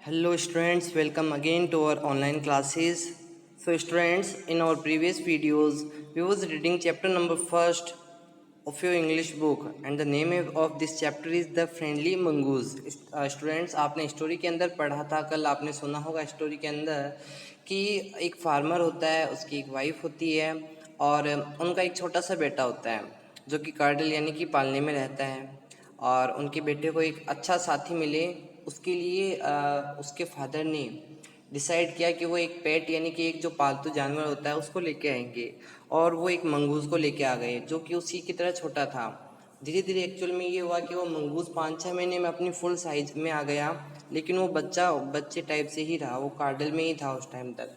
Hello students, welcome again to our online classes. So students, in our previous videos, we was reading chapter number first of your English book and the name of this chapter is The Friendly Mongoose. Students, आपने story के अंदर पढ़ा था, कल आपने सुना होगा story के अंदर कि एक फार्मर होता है, उसकी एक वाइफ होती है और उनका एक छोटा सा बेटा होता है जो कि कार्डल यानी कि पालने में रहता है और उनके बेटे को एक अच्छा साथी मिले उसके लिए उसके फादर ने डिसाइड किया कि वो एक पेट यानी कि एक जो पालतू जानवर होता है उसको लेके आएंगे और वो एक मंगूस को लेके आ गए जो कि उसी की तरह छोटा था। धीरे धीरे एक्चुअल में ये हुआ कि वो मंगूस 5-6 महीने में अपनी फुल साइज में आ गया, लेकिन वो बच्चे टाइप से ही रहा, वो कार्डल में ही था उस टाइम तक।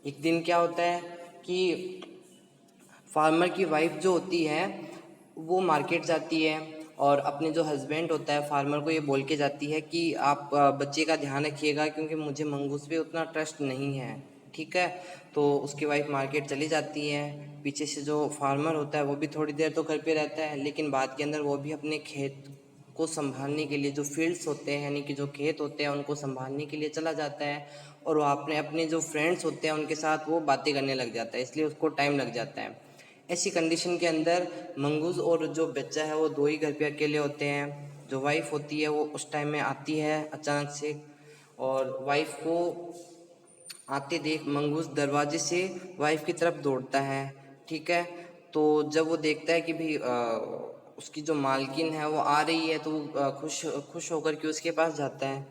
एक दिन क्या होता है कि फार्मर की वाइफ जो होती है वो मार्केट जाती है और अपने जो हस्बैंड होता है फार्मर को ये बोल के जाती है कि आप बच्चे का ध्यान रखिएगा क्योंकि मुझे मंगूस पे उतना ट्रस्ट नहीं है। ठीक है, तो उसकी वाइफ मार्केट चली जाती है। पीछे से जो फार्मर होता है वो भी थोड़ी देर तो घर पे रहता है, लेकिन बाद के अंदर वो भी अपने खेत को संभालने के लिए, जो फील्ड्स होते हैं यानी कि जो खेत होते हैं उनको संभालने के लिए चला जाता है और वो अपने अपने जो फ्रेंड्स होते हैं उनके साथ वो बातें करने लग जाता है, इसलिए उसको टाइम लग जाता है। ऐसी कंडीशन के अंदर मंगूज और जो बच्चा है वो दो ही घर पे अकेले होते हैं। जो वाइफ होती है वो उस टाइम में आती है अचानक से और वाइफ को आते देख मंगूस दरवाजे से वाइफ की तरफ दौड़ता है। ठीक है, तो जब वो देखता है कि भी उसकी जो मालकिन है वो आ रही है तो वो खुश खुश होकर के उसके पास जाता है।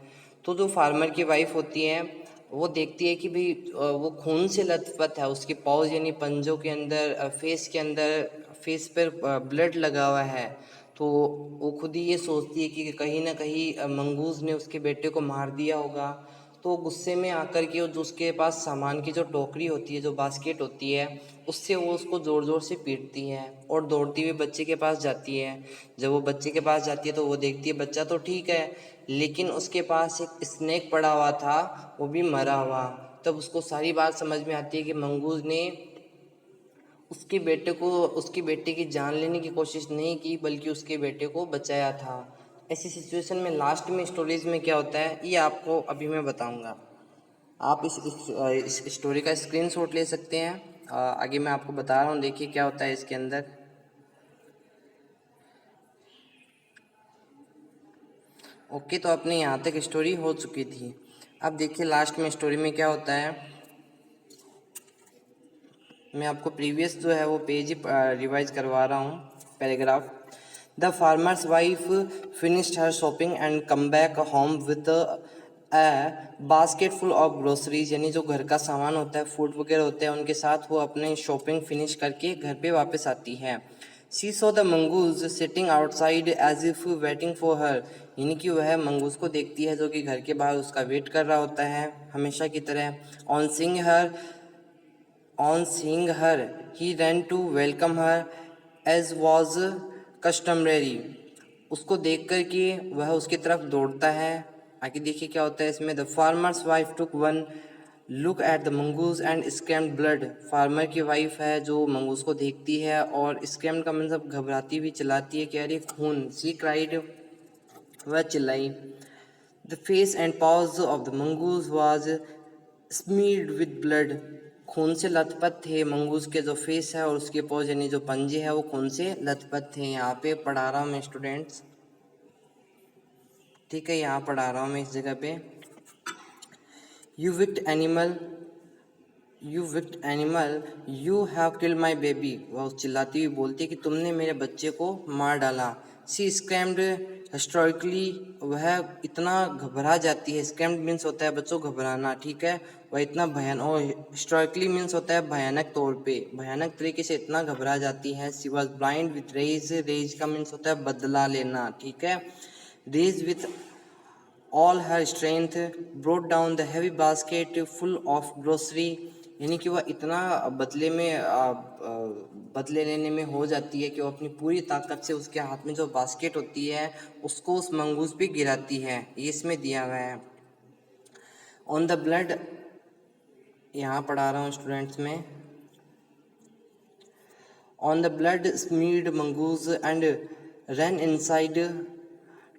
तो जो फार्मर की वाइफ होती है वो देखती है कि भी वो खून से लथपथ है, उसके पाँव यानी पंजों के अंदर फेस के अंदर फेस पर ब्लड लगा हुआ है। तो वो खुद ही ये सोचती है कि कहीं ना कहीं मंगूस ने उसके बेटे को मार दिया होगा। तो गुस्से में आकर के जो उसके पास सामान की जो टोकरी होती है, जो बास्केट होती है, उससे वो उसको ज़ोर ज़ोर से पीटती है और दौड़ती हुई बच्चे के पास जाती है। जब वो बच्चे के पास जाती है तो वो देखती है बच्चा तो ठीक है, लेकिन उसके पास एक स्नेक पड़ा हुआ था, वो भी मरा हुआ। तब उसको सारी बात समझ में आती है कि मंगूस ने उसके बेटे की जान लेने की कोशिश नहीं की बल्कि उसके बेटे को बचाया था। ऐसी सिचुएशन में लास्ट में स्टोरीज में क्या होता है ये आपको अभी मैं बताऊंगा। आप इस स्टोरी का स्क्रीनशॉट ले सकते हैं। आगे मैं आपको बता रहा हूँ, देखिए क्या होता है इसके अंदर। ओके, तो अपने यहाँ तक स्टोरी हो चुकी थी। अब देखिए लास्ट में स्टोरी में क्या होता है। मैं आपको प्रीवियस जो है वो पेज ही रिवाइज करवा रहा हूँ, paragraph. The farmer's wife finished her shopping and come back home with basket full of groceries, यानी जो घर का सामान होता है, फूड वगैरह होते हैं, उनके साथ वो अपने शॉपिंग फिनिश करके घर पे वापस आती है। She saw the mongoose sitting outside as if waiting for her, यानी कि वह मंगूज को देखती है जो कि घर के बाहर उसका वेट कर रहा होता है हमेशा की तरह। On seeing her, he ran to welcome her as was customary. उसको देख कर के वह उसकी तरफ दौड़ता है। आगे देखिए क्या होता है इसमें। The farmer's wife took one look at the mongoose and screamed blood. Farmer की वाइफ है जो मंगूस को देखती है और स्क्रैम्ड का मतलब घबराती हुई चिल्लाती है कि अरे खून। सी क्राइड, वह चिल्लाई। The face and paws of the mongoose was smeared with blood. खून से लथपथ थे मंगूस के जो फेस है और उसके पाउज यानी जो पंजे हैं वो खून से लथपथ थे। यहाँ पे पढ़ा रहा हूँ मैं स्टूडेंट्स, ठीक है, यहाँ पढ़ा रहा हूँ मैं इस जगह पे। You wicked animal, you wicked animal, you have killed my baby. वह चिल्लाती हुई बोलती है कि तुमने मेरे बच्चे को मार डाला। सी स्क्रैम्ड हिस्टोरिकली, वह इतना घबरा जाती है। स्क्रैम्ड मीन्स होता है बच्चों घबराना, ठीक है। वह इतना भयानक, और हिस्टोरिकली मीन्स होता है भयानक तौर पे, भयानक तरीके से इतना घबरा जाती है। She was blind with rage, rage का मीन्स होता है बदला लेना, ठीक है। Rage with all her strength brought down the heavy basket full of grocery, यानी कि वह इतना बदले लेने में हो जाती है कि वो अपनी पूरी ताकत से उसके हाथ में जो बास्केट होती है उसको उस मंगूस पे गिराती है। ये इसमें दिया हुआ है। ऑन द ब्लड, यहाँ पढ़ा रहा हूँ स्टूडेंट्स में। On the blood smeared mongoose and ran inside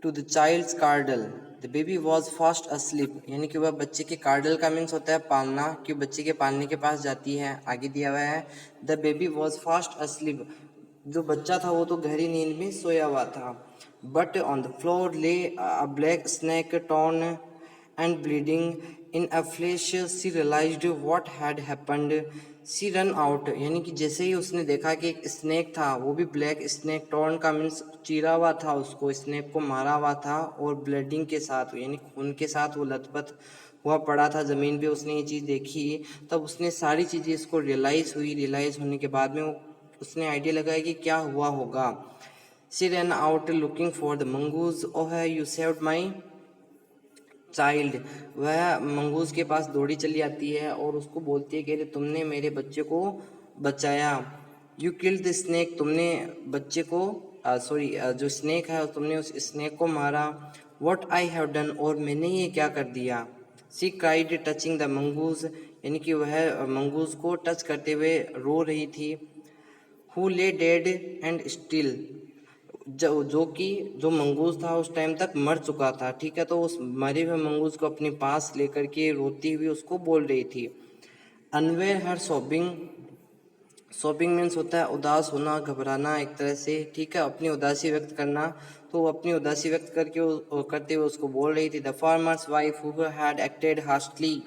to the child's cradle. The baby was fast asleep, यानी कि वह बच्चे के कार्डल का मीन्स होता है पालना, कि बच्चे के पालने के पास जाती है। आगे दिया हुआ है the baby was fast asleep, जो बच्चा था वो तो गहरी नींद में सोया हुआ था। But on the floor lay a black snake torn and bleeding in a flash she realized what had happened she ran out, यानी कि जैसे ही उसने देखा कि एक स्नेक था, वो भी ब्लैक स्नेक, टॉर्न का मीन्स चीरा हुआ था, उसको स्नेक को मारा हुआ था और ब्लडिंग के साथ यानी खून के साथ वो लथपथ हुआ पड़ा था ज़मीन पे, उसने ये चीज़ देखी, तब उसने सारी चीज़ें इसको रियलाइज़ हुई। रियलाइज़ होने के बाद में वो उसने आइडिया लगाया कि क्या हुआ होगा। She run out looking for the mongoose, oh you saved my child, वह मंगूस के पास दौड़ी चली आती है और उसको बोलती है कि अरे तुमने मेरे बच्चे को बचाया। यू किल्ड द स्नेक, तुमने बच्चे को सॉरी जो स्नेक है तुमने उस स्नेक को मारा। व्हाट आई हैव डन, और मैंने ये क्या कर दिया। सी क्राइड टचिंग द मंगूस, यानी कि वह मंगूस को टच करते हुए रो रही थी। हु ले डेड एंड स्टिल, जो मंगूस था उस टाइम तक मर चुका था, ठीक है, तो उस मरे हुए मंगूस को अपने पास लेकर के रोती हुई उसको बोल रही थी। अनवेयर हर सोबिंग, सोबिंग मीन्स होता है उदास होना, घबराना एक तरह से, ठीक है, अपनी उदासी व्यक्त करना, तो वो अपनी उदासी व्यक्त करते हुए उसको बोल रही थी। The farmer's wife who had acted harshly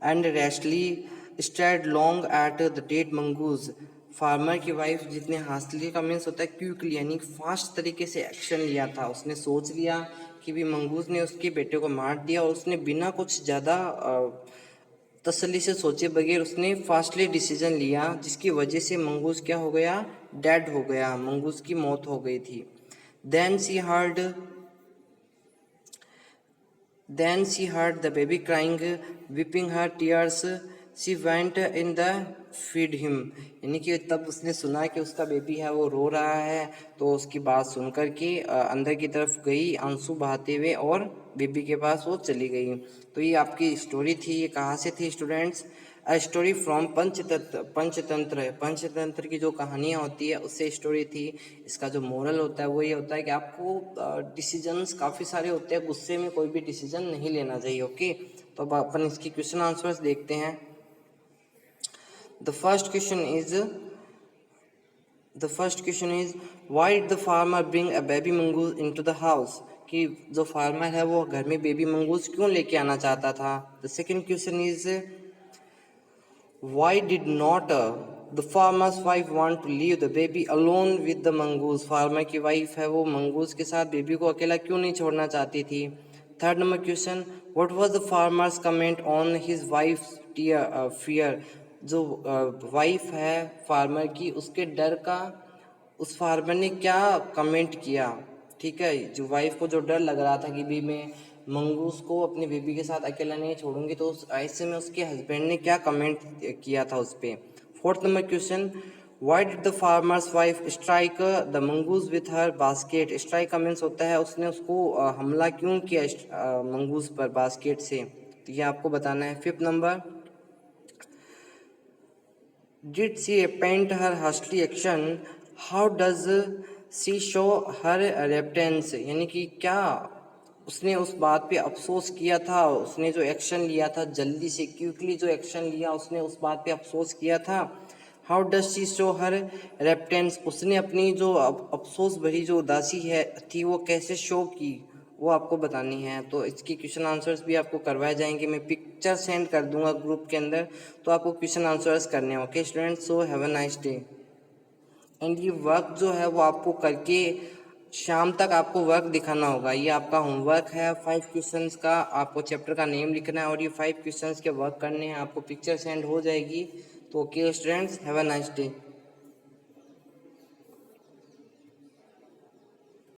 and rashly stared long at the dead mongoose, farmer की वाइफ जितने हासिली का मीन्स होता है क्विकली, यानी फास्ट तरीके से एक्शन लिया था, उसने सोच लिया कि भी मंगूज ने उसके बेटे को मार दिया और उसने बिना कुछ ज़्यादा तसल्ली से सोचे बगैर उसने फास्टली डिसीजन लिया, जिसकी वजह से मंगूज क्या हो गया, डेड हो गया, मंगूज की मौत हो गई थी। Then she heard Then she heard the baby crying, weeping her tears. She went in the feed him. यानी कि तब उसने सुना कि उसका बेबी है वो रो रहा है, तो उसकी बात सुन कर के अंदर की तरफ गई आंसू बहाते हुए और बेबी के पास वो चली गई। तो ये आपकी स्टोरी थी। ये कहाँ से थी students? A story from Panchatantra की जो कहानियाँ होती है उससे स्टोरी थी। इसका जो मोरल होता है वो ये होता है कि आपको डिसीजंस काफ़ी सारे होते हैं, गुस्से में कोई भी डिसीजन नहीं लेना चाहिए। ओके, तो अब अपन इसकी क्वेश्चन आंसर्स देखते हैं। The first question is why did the farmer bring a baby mongoose into the house, कि जो फार्मर है वो घर में बेबी मंगूस क्यों लेके आना चाहता था। The second question is why did not the farmer's wife want to leave the baby alone with the mongoose, farmer की वाइफ है वो मंगूस के साथ बेबी को अकेला क्यों नहीं छोड़ना चाहती थी। Third number question, what was the farmers comment on his wife fear, जो वाइफ है फार्मर की उसके डर का उस फार्मर ने क्या कमेंट किया। ठीक है, जो वाइफ को जो डर लग रहा था कि भी मैं मंगूस को अपने बेबी के साथ अकेला नहीं छोड़ूंगी, तो उस ऐसे में उसके हस्बैंड ने क्या कमेंट किया था उस पर। Fourth number question, why did the farmer's wife strike the mongoose with her basket, strike का मीन्स होता है उसने उसको हमला क्यों किया मंगूस पर बास्केट से, तो ये आपको बताना है। Fifth number, did she paint her hastily action, how does she show her repentance, यानी कि क्या उसने उस बात पे अफसोस किया था, उसने जो एक्शन लिया था जल्दी से क्विकली जो एक्शन लिया उसने उस बात पे अफसोस किया था। How does she show her रेप्टेंस, उसने अपनी जो अफसोस भरी जो उदासी है थी वो कैसे शो की, वो आपको बतानी है। तो इसकी क्वेश्चन आंसर्स भी आपको करवाए जाएंगे, मैं पिक्चर सेंड कर दूंगा ग्रुप के अंदर, तो आपको क्वेश्चन आंसर्स करने हैं। Okay students, so have a nice day. And ये वर्क जो है वो आपको करके शाम तक आपको वर्क दिखाना होगा। ये आपका होमवर्क है 5 क्वेश्चंस का, आपको चैप्टर का नेम लिखना है और ये 5 क्वेश्चंस के वर्क करने हैं, आपको पिक्चर सेंड हो जाएगी। तो okay students, have a nice day.